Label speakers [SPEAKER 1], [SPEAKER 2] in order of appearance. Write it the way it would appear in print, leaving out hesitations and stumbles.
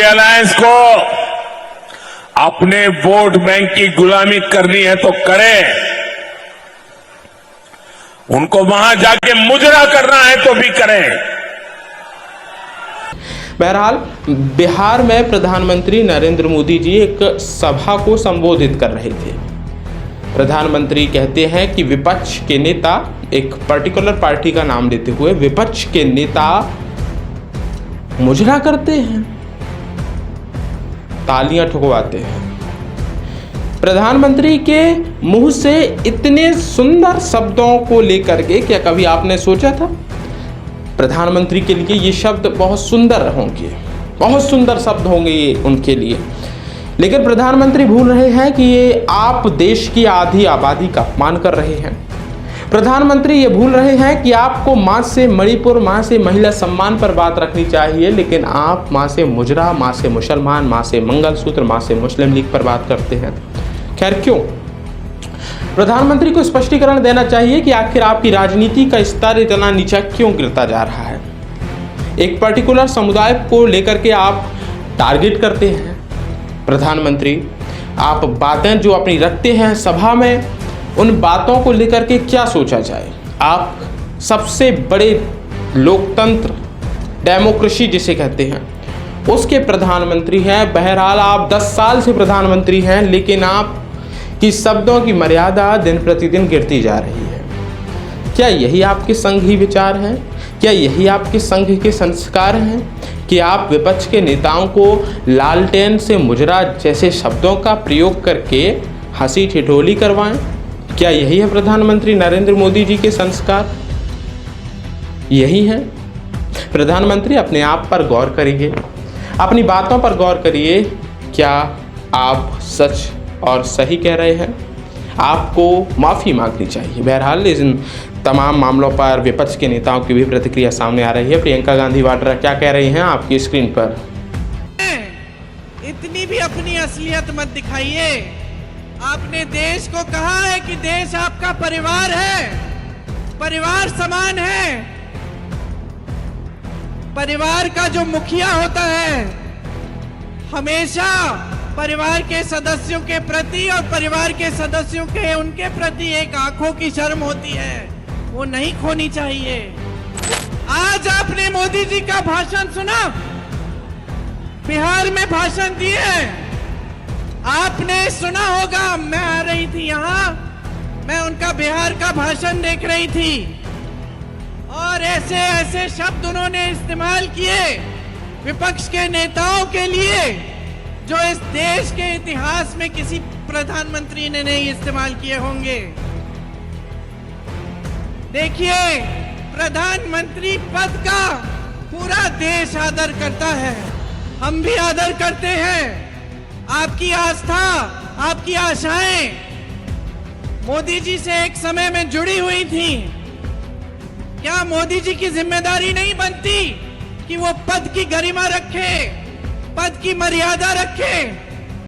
[SPEAKER 1] Alliance को अपने vote bank की गुलामी करनी है तो करें, उनको वहां जाके मुजरा करना है तो भी करें।
[SPEAKER 2] बहरहाल बिहार में प्रधानमंत्री नरेंद्र मोदी जी एक सभा को संबोधित कर रहे थे। प्रधानमंत्री कहते हैं कि विपक्ष के नेता, एक पर्टिकुलर पार्टी का नाम लेते हुए विपक्ष के नेता मुजरा करते हैं, तालियां ठुकवाते हैं। प्रधानमंत्री के मुंह से इतने सुंदर शब्दों को लेकर के क्या कभी आपने सोचा था? प्रधानमंत्री के लिए ये शब्द बहुत सुंदर होंगे, बहुत सुंदर शब्द होंगे ये उनके लिए, लेकिन प्रधानमंत्री भूल रहे हैं कि ये आप देश की आधी आबादी का अपमान कर रहे हैं। प्रधानमंत्री ये भूल रहे हैं कि आपको मां से मणिपुर, मां से महिला सम्मान पर बात रखनी चाहिए, लेकिन आप मां से मुजरा, मां से मुसलमान, मां से मंगलसूत्र, मां से मुस्लिम लीग पर बात करते हैं। खैर क्यों? प्रधानमंत्री को स्पष्टीकरण देना चाहिए कि आखिर आपकी राजनीति का स्तर इतना नीचा क्यों गिरता जा रहा है। एक पर्टिकुलर समुदाय को लेकर के आप टारगेट करते हैं। प्रधानमंत्री, आप बातें जो अपनी रखते हैं सभा में, उन बातों को लेकर के क्या सोचा जाए? आप सबसे बड़े लोकतंत्र, डेमोक्रेसी जिसे कहते हैं, उसके प्रधानमंत्री हैं। बहरहाल आप 10 साल से प्रधानमंत्री हैं, लेकिन आप कि शब्दों की मर्यादा दिन प्रतिदिन गिरती जा रही है। क्या यही आपके संघी विचार हैं? क्या यही आपके संघ के संस्कार हैं कि आप विपक्ष के नेताओं को लालटेन से मुजरा जैसे शब्दों का प्रयोग करके हंसी ठिठोली करवाएं? क्या यही है प्रधानमंत्री नरेंद्र मोदी जी के संस्कार? यही है? प्रधानमंत्री अपने आप पर गौर करिए, अपनी बातों पर गौर करिए। क्या आप सच और सही कह रहे हैं? आपको माफ़ी मांगनी चाहिए। बहरहाल इन तमाम मामलों पर विपक्ष के नेताओं की भी प्रतिक्रिया सामने आ रही है। प्रियंका गांधी वाड्रा क्या कह रही हैं आपकी स्क्रीन पर?
[SPEAKER 3] इतनी भी अपनी असलियत मत दिखाइए। आपने देश को कहा है कि देश आपका परिवार है, परिवार समान है। परिवार का जो मुखिया होता है हमेशा परिवार के सदस्यों के प्रति और परिवार के सदस्यों के उनके प्रति एक आंखों की शर्म होती है, वो नहीं खोनी चाहिए। आज आपने मोदी जी का भाषण सुना, बिहार में भाषण दिए, आपने सुना होगा। मैं आ रही थी यहाँ, मैं उनका बिहार का भाषण देख रही थी और ऐसे ऐसे शब्द उन्होंने इस्तेमाल किए विपक्ष के नेताओं के लिए जो इस देश के इतिहास में किसी प्रधानमंत्री ने नहीं इस्तेमाल किए होंगे। देखिए, प्रधानमंत्री पद का पूरा देश आदर करता है, हम भी आदर करते हैं। आपकी आस्था, आपकी आशाएं मोदी जी से एक समय में जुड़ी हुई थी। क्या मोदी जी की जिम्मेदारी नहीं बनती कि वो पद की गरिमा रखे, पद की मर्यादा रखे?